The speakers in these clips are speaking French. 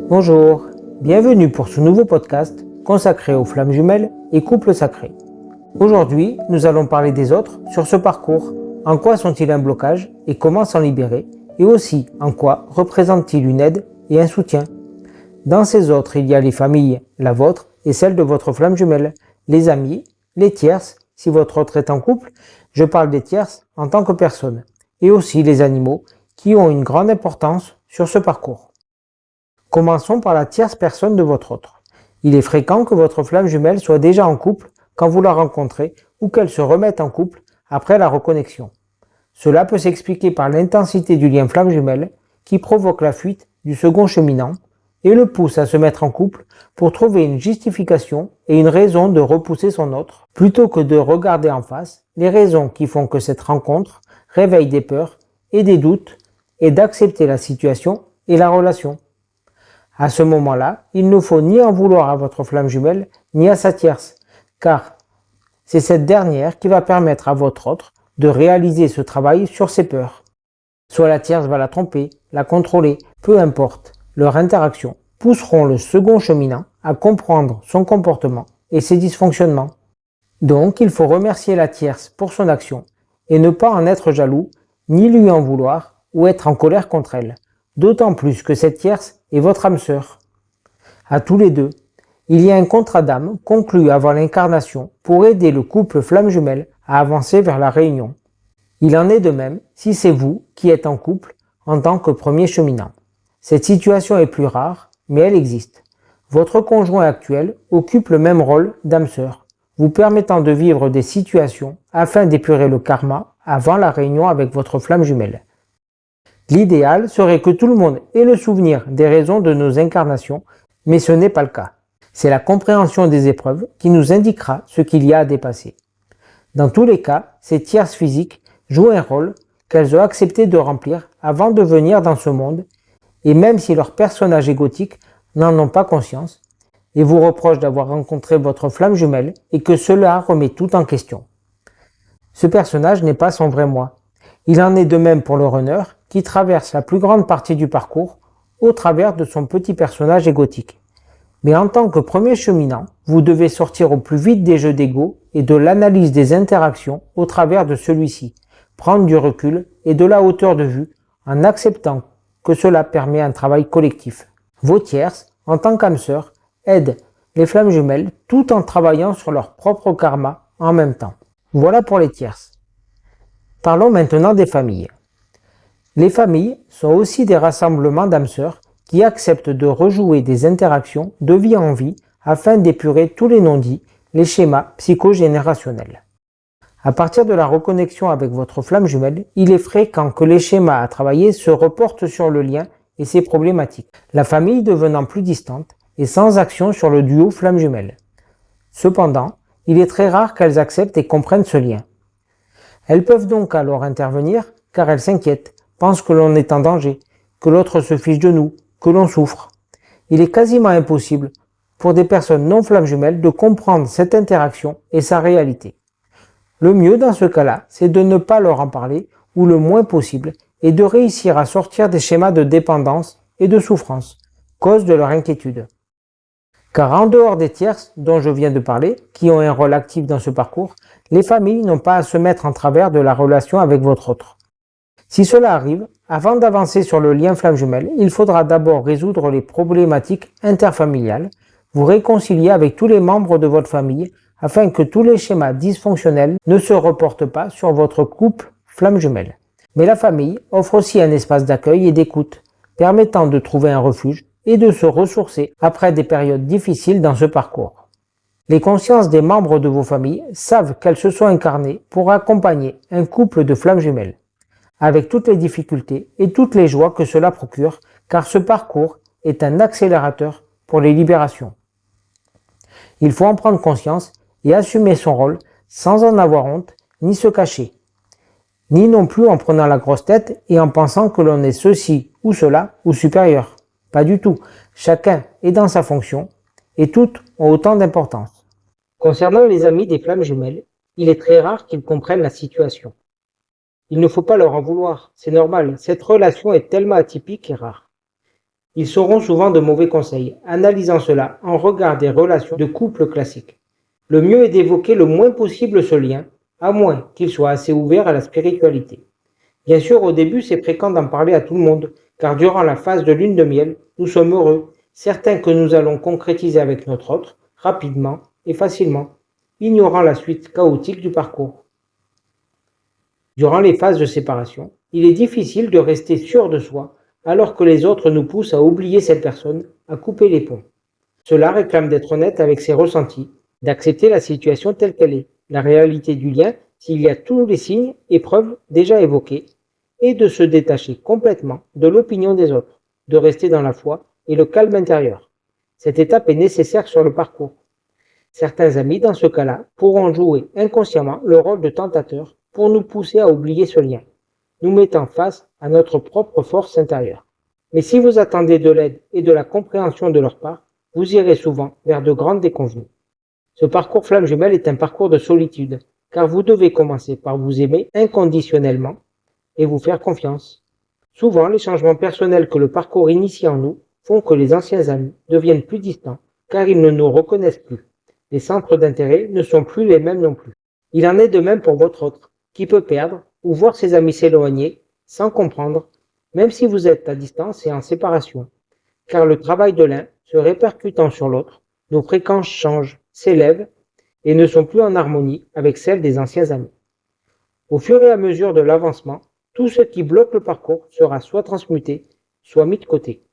Bonjour, bienvenue pour ce nouveau podcast consacré aux flammes jumelles et couples sacrés. Aujourd'hui, nous allons parler des autres sur ce parcours. En quoi sont-ils un blocage et comment s'en libérer? Et aussi, en quoi représentent-ils une aide et un soutien? Dans ces autres, il y a les familles, la vôtre et celle de votre flamme jumelle, les amis, les tierces, si votre autre est en couple, je parle des tierces en tant que personne, et aussi les animaux qui ont une grande importance sur ce parcours. Commençons par la tierce personne de votre autre. Il est fréquent que votre flamme jumelle soit déjà en couple quand vous la rencontrez ou qu'elle se remette en couple après la reconnexion. Cela peut s'expliquer par l'intensité du lien flamme jumelle qui provoque la fuite du second cheminant et le pousse à se mettre en couple pour trouver une justification et une raison de repousser son autre, plutôt que de regarder en face les raisons qui font que cette rencontre réveille des peurs et des doutes et d'accepter la situation et la relation. À ce moment-là, il ne faut ni en vouloir à votre flamme jumelle, ni à sa tierce, car c'est cette dernière qui va permettre à votre autre de réaliser ce travail sur ses peurs. Soit la tierce va la tromper, la contrôler, peu importe, leur interaction pousseront le second cheminant à comprendre son comportement et ses dysfonctionnements. Donc, il faut remercier la tierce pour son action et ne pas en être jaloux, ni lui en vouloir ou être en colère contre elle, d'autant plus que cette tierce est votre âme sœur. À tous les deux, il y a un contrat d'âme conclu avant l'incarnation pour aider le couple flamme jumelle à avancer vers la réunion. Il en est de même si c'est vous qui êtes en couple en tant que premier cheminant. Cette situation est plus rare, mais elle existe. Votre conjoint actuel occupe le même rôle d'âme sœur, vous permettant de vivre des situations afin d'épurer le karma avant la réunion avec votre flamme jumelle. L'idéal serait que tout le monde ait le souvenir des raisons de nos incarnations, mais ce n'est pas le cas. C'est la compréhension des épreuves qui nous indiquera ce qu'il y a à dépasser. Dans tous les cas, ces tierces physiques jouent un rôle qu'elles ont accepté de remplir avant de venir dans ce monde, et même si leurs personnages égotiques n'en ont pas conscience, et vous reprochent d'avoir rencontré votre flamme jumelle et que cela remet tout en question. Ce personnage n'est pas son vrai moi. Il en est de même pour le runner qui traverse la plus grande partie du parcours au travers de son petit personnage égotique. Mais en tant que premier cheminant, vous devez sortir au plus vite des jeux d'ego et de l'analyse des interactions au travers de celui-ci, prendre du recul et de la hauteur de vue en acceptant que cela permet un travail collectif. Vos tierces, en tant qu'âme sœur, aident les flammes jumelles tout en travaillant sur leur propre karma en même temps. Voilà pour les tierces. Parlons maintenant des familles. Les familles sont aussi des rassemblements d'âmes sœurs qui acceptent de rejouer des interactions de vie en vie afin d'épurer tous les non-dits, les schémas psychogénérationnels. À partir de la reconnexion avec votre flamme jumelle, il est fréquent que les schémas à travailler se reportent sur le lien et ses problématiques, la famille devenant plus distante et sans action sur le duo flamme jumelle. Cependant, il est très rare qu'elles acceptent et comprennent ce lien. Elles peuvent donc alors intervenir car elles s'inquiètent, pensent que l'on est en danger, que l'autre se fiche de nous, que l'on souffre. Il est quasiment impossible pour des personnes non flammes jumelles de comprendre cette interaction et sa réalité. Le mieux dans ce cas-là, c'est de ne pas leur en parler ou le moins possible et de réussir à sortir des schémas de dépendance et de souffrance, cause de leur inquiétude. Car en dehors des tierces dont je viens de parler, qui ont un rôle actif dans ce parcours, les familles n'ont pas à se mettre en travers de la relation avec votre autre. Si cela arrive, avant d'avancer sur le lien flamme jumelle, il faudra d'abord résoudre les problématiques interfamiliales, vous réconcilier avec tous les membres de votre famille afin que tous les schémas dysfonctionnels ne se reportent pas sur votre couple flamme jumelle. Mais la famille offre aussi un espace d'accueil et d'écoute, permettant de trouver un refuge et de se ressourcer après des périodes difficiles dans ce parcours. Les consciences des membres de vos familles savent qu'elles se sont incarnées pour accompagner un couple de flammes jumelles, avec toutes les difficultés et toutes les joies que cela procure, car ce parcours est un accélérateur pour les libérations. Il faut en prendre conscience et assumer son rôle sans en avoir honte ni se cacher, ni non plus en prenant la grosse tête et en pensant que l'on est ceci ou cela ou supérieur. Pas du tout, chacun est dans sa fonction et toutes ont autant d'importance. Concernant les amis des flammes jumelles, il est très rare qu'ils comprennent la situation. Il ne faut pas leur en vouloir, c'est normal, cette relation est tellement atypique et rare. Ils sauront souvent de mauvais conseils, analysant cela en regard des relations de couple classiques. Le mieux est d'évoquer le moins possible ce lien, à moins qu'il soit assez ouvert à la spiritualité. Bien sûr, au début, c'est fréquent d'en parler à tout le monde, car durant la phase de lune de miel, nous sommes heureux, certains que nous allons concrétiser avec notre autre, rapidement et facilement, ignorant la suite chaotique du parcours. Durant les phases de séparation, il est difficile de rester sûr de soi, alors que les autres nous poussent à oublier cette personne, à couper les ponts. Cela réclame d'être honnête avec ses ressentis, d'accepter la situation telle qu'elle est, la réalité du lien, s'il y a tous les signes et preuves déjà évoqués, et de se détacher complètement de l'opinion des autres, de rester dans la foi et le calme intérieur. Cette étape est nécessaire sur le parcours. Certains amis, dans ce cas-là, pourront jouer inconsciemment le rôle de tentateur pour nous pousser à oublier ce lien, nous mettant face à notre propre force intérieure. Mais si vous attendez de l'aide et de la compréhension de leur part, vous irez souvent vers de grandes déconvenues. Ce parcours flamme jumelle est un parcours de solitude, car vous devez commencer par vous aimer inconditionnellement et vous faire confiance. Souvent, les changements personnels que le parcours initie en nous font que les anciens amis deviennent plus distants, car ils ne nous reconnaissent plus. Les centres d'intérêt ne sont plus les mêmes non plus. Il en est de même pour votre autre, qui peut perdre ou voir ses amis s'éloigner sans comprendre, même si vous êtes à distance et en séparation. Car le travail de l'un se répercutant sur l'autre, nos fréquences changent, s'élèvent et ne sont plus en harmonie avec celles des anciens amis. Au fur et à mesure de l'avancement, tout ce qui bloque le parcours sera soit transmuté, soit mis de côté.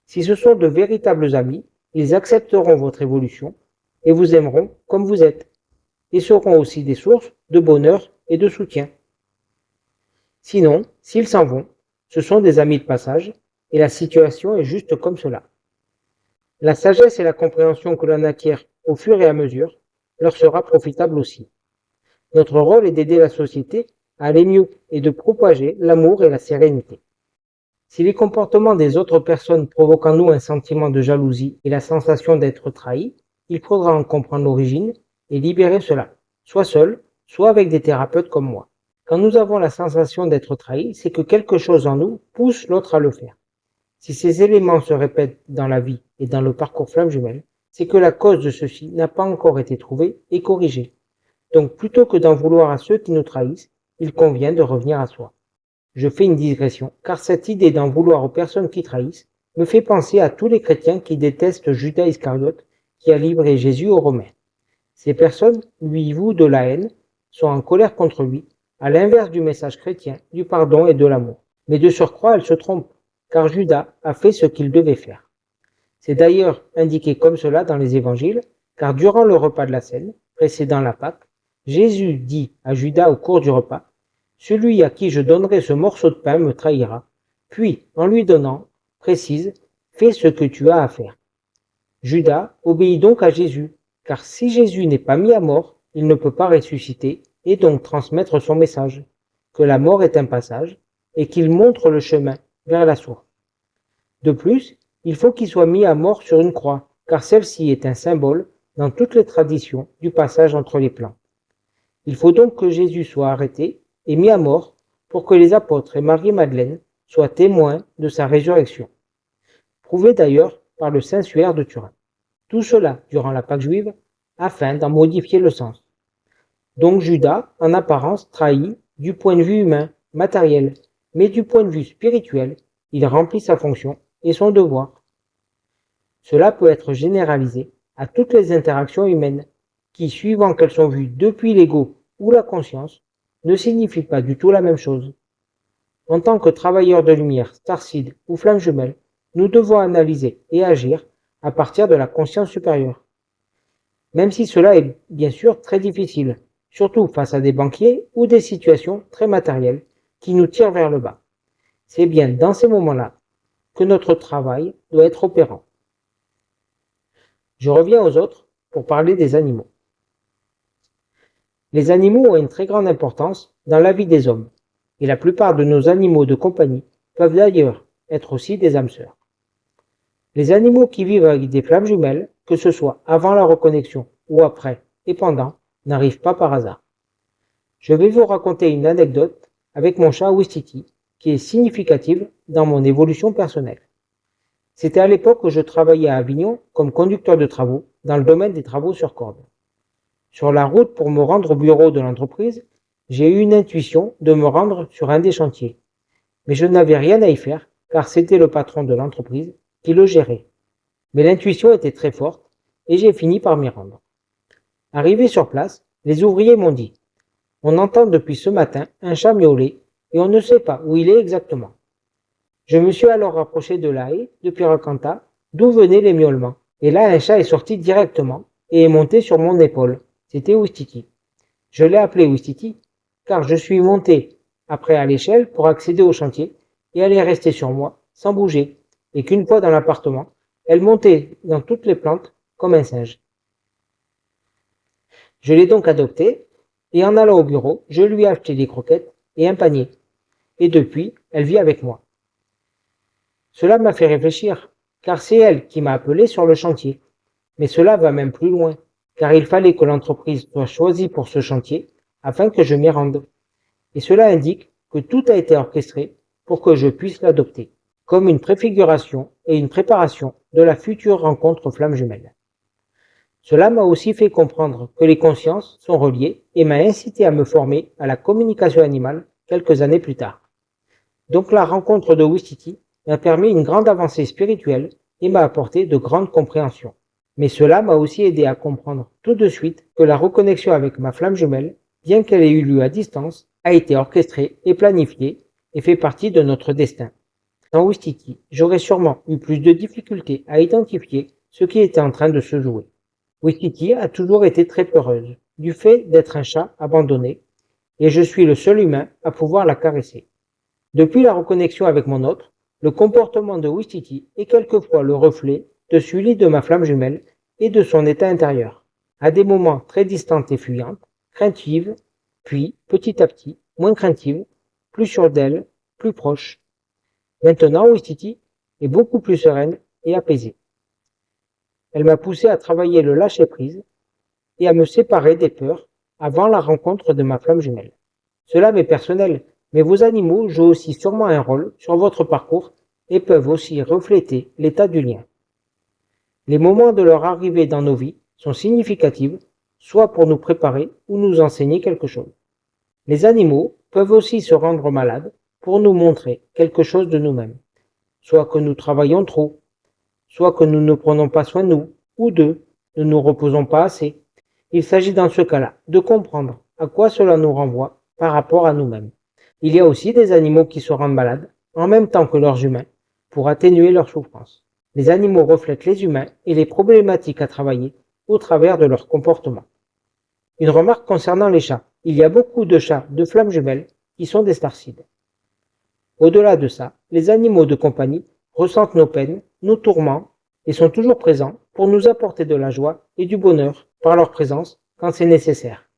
Si ce sont de véritables amis, ils accepteront votre évolution et vous aimeront comme vous êtes, et seront aussi des sources de bonheur et de soutien. Sinon, s'ils s'en vont, ce sont des amis de passage, et la situation est juste comme cela. La sagesse et la compréhension que l'on acquiert au fur et à mesure leur sera profitable aussi. Notre rôle est d'aider la société à aller mieux et de propager l'amour et la sérénité. Si les comportements des autres personnes provoquent en nous un sentiment de jalousie et la sensation d'être trahi, il faudra en comprendre l'origine et libérer cela, soit seul, soit avec des thérapeutes comme moi. Quand nous avons la sensation d'être trahi, c'est que quelque chose en nous pousse l'autre à le faire. Si ces éléments se répètent dans la vie et dans le parcours flamme jumelle, c'est que la cause de ceci n'a pas encore été trouvée et corrigée. Donc plutôt que d'en vouloir à ceux qui nous trahissent, il convient de revenir à soi. Je fais une digression, car cette idée d'en vouloir aux personnes qui trahissent me fait penser à tous les chrétiens qui détestent Judas Iscariote qui a livré Jésus aux Romains. Ces personnes lui vouent de la haine, sont en colère contre lui, à l'inverse du message chrétien, du pardon et de l'amour. Mais de surcroît, elles se trompent, car Judas a fait ce qu'il devait faire. C'est d'ailleurs indiqué comme cela dans les évangiles, car durant le repas de la Cène, précédant la Pâque, Jésus dit à Judas au cours du repas, « Celui à qui je donnerai ce morceau de pain me trahira. » Puis, en lui donnant, précise, « Fais ce que tu as à faire. » Judas obéit donc à Jésus, car si Jésus n'est pas mis à mort, il ne peut pas ressusciter et donc transmettre son message, que la mort est un passage et qu'il montre le chemin vers la source. De plus, il faut qu'il soit mis à mort sur une croix, car celle-ci est un symbole dans toutes les traditions du passage entre les plans. Il faut donc que Jésus soit arrêté et mis à mort pour que les apôtres et Marie-Madeleine soient témoins de sa résurrection, prouvé d'ailleurs par le Saint-Suaire de Turin. Tout cela durant la Pâque juive afin d'en modifier le sens. Donc Judas, en apparence, trahit du point de vue humain, matériel, mais du point de vue spirituel, il remplit sa fonction et son devoir. Cela peut être généralisé à toutes les interactions humaines, qui, suivant qu'elles sont vues depuis l'ego ou la conscience, ne signifient pas du tout la même chose. En tant que travailleurs de lumière, starseed ou flamme jumelle, nous devons analyser et agir à partir de la conscience supérieure. Même si cela est bien sûr très difficile, surtout face à des banquiers ou des situations très matérielles qui nous tirent vers le bas. C'est bien dans ces moments-là que notre travail doit être opérant. Je reviens aux autres pour parler des animaux. Les animaux ont une très grande importance dans la vie des hommes, et la plupart de nos animaux de compagnie peuvent d'ailleurs être aussi des âmes sœurs. Les animaux qui vivent avec des flammes jumelles, que ce soit avant la reconnexion ou après et pendant, n'arrivent pas par hasard. Je vais vous raconter une anecdote avec mon chat Ouistiti, qui est significative dans mon évolution personnelle. C'était à l'époque où je travaillais à Avignon comme conducteur de travaux dans le domaine des travaux sur corde. Sur la route pour me rendre au bureau de l'entreprise, j'ai eu une intuition de me rendre sur un des chantiers. Mais je n'avais rien à y faire car c'était le patron de l'entreprise qui le gérait. Mais l'intuition était très forte et j'ai fini par m'y rendre. Arrivé sur place, les ouvriers m'ont dit « On entend depuis ce matin un chat miauler et on ne sait pas où il est exactement. » Je me suis alors rapproché de la haie de Piracanta, d'où venaient les miaulements. Et là, un chat est sorti directement et est monté sur mon épaule. C'était Ouistiti. Je l'ai appelé Ouistiti car je suis monté après à l'échelle pour accéder au chantier et elle est restée sur moi sans bouger. Et qu'une fois dans l'appartement, elle montait dans toutes les plantes comme un singe. Je l'ai donc adoptée et en allant au bureau, je lui ai acheté des croquettes et un panier. Et depuis, elle vit avec moi. Cela m'a fait réfléchir, car c'est elle qui m'a appelé sur le chantier. Mais cela va même plus loin, car il fallait que l'entreprise soit choisie pour ce chantier afin que je m'y rende. Et cela indique que tout a été orchestré pour que je puisse l'adopter, comme une préfiguration et une préparation de la future rencontre flamme jumelle. Cela m'a aussi fait comprendre que les consciences sont reliées et m'a incité à me former à la communication animale quelques années plus tard. Donc la rencontre de Ouistiti m'a permis une grande avancée spirituelle et m'a apporté de grandes compréhensions. Mais cela m'a aussi aidé à comprendre tout de suite que la reconnexion avec ma flamme jumelle, bien qu'elle ait eu lieu à distance, a été orchestrée et planifiée et fait partie de notre destin. Sans Ouistiti, j'aurais sûrement eu plus de difficultés à identifier ce qui était en train de se jouer. Ouistiti a toujours été très peureuse, du fait d'être un chat abandonné, et je suis le seul humain à pouvoir la caresser. Depuis la reconnexion avec mon hôte, le comportement de Ouistiti est quelquefois le reflet de celui de ma flamme jumelle et de son état intérieur. À des moments très distantes et fuyantes, craintive, puis, petit à petit, moins craintive, plus sûre d'elle, plus proche. Maintenant, Ouistiti est beaucoup plus sereine et apaisée. Elle m'a poussé à travailler le lâcher-prise et à me séparer des peurs avant la rencontre de ma flamme jumelle. Cela m'est personnel, mais vos animaux jouent aussi sûrement un rôle sur votre parcours et peuvent aussi refléter l'état du lien. Les moments de leur arrivée dans nos vies sont significatifs, soit pour nous préparer ou nous enseigner quelque chose. Les animaux peuvent aussi se rendre malades pour nous montrer quelque chose de nous-mêmes, soit que nous travaillons trop, soit que nous ne prenons pas soin de nous, ou d'eux, ne nous reposons pas assez. Il s'agit dans ce cas-là de comprendre à quoi cela nous renvoie par rapport à nous-mêmes. Il y a aussi des animaux qui se rendent malades, en même temps que leurs humains, pour atténuer leur souffrance. Les animaux reflètent les humains et les problématiques à travailler au travers de leur comportement. Une remarque concernant les chats. Il y a beaucoup de chats de flammes jumelles qui sont des starcides. Au-delà de ça, les animaux de compagnie ressentent nos peines, nos tourments et sont toujours présents pour nous apporter de la joie et du bonheur par leur présence quand c'est nécessaire.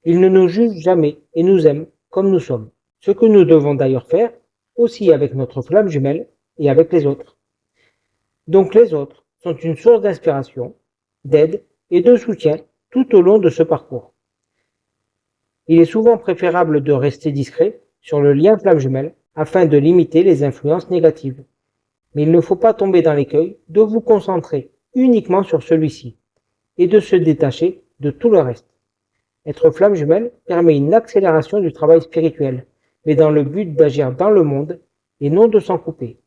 Ils ne nous jugent jamais et nous aiment comme nous sommes. Ce que nous devons d'ailleurs faire aussi avec notre flamme jumelle et avec les autres. Donc les autres sont une source d'inspiration, d'aide et de soutien tout au long de ce parcours. Il est souvent préférable de rester discret sur le lien flamme jumelle afin de limiter les influences négatives. Mais il ne faut pas tomber dans l'écueil de vous concentrer uniquement sur celui-ci et de se détacher de tout le reste. Être flamme jumelle permet une accélération du travail spirituel, mais dans le but d'agir dans le monde et non de s'en couper.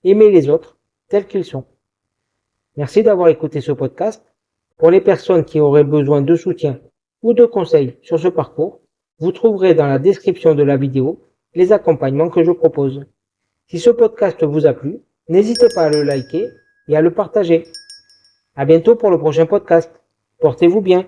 Aimer les autres tels qu'ils sont. Merci d'avoir écouté ce podcast. Pour les personnes qui auraient besoin de soutien ou de conseils sur ce parcours, vous trouverez dans la description de la vidéo les accompagnements que je propose. Si ce podcast vous a plu, n'hésitez pas à le liker et à le partager. À bientôt pour le prochain podcast. Portez-vous bien.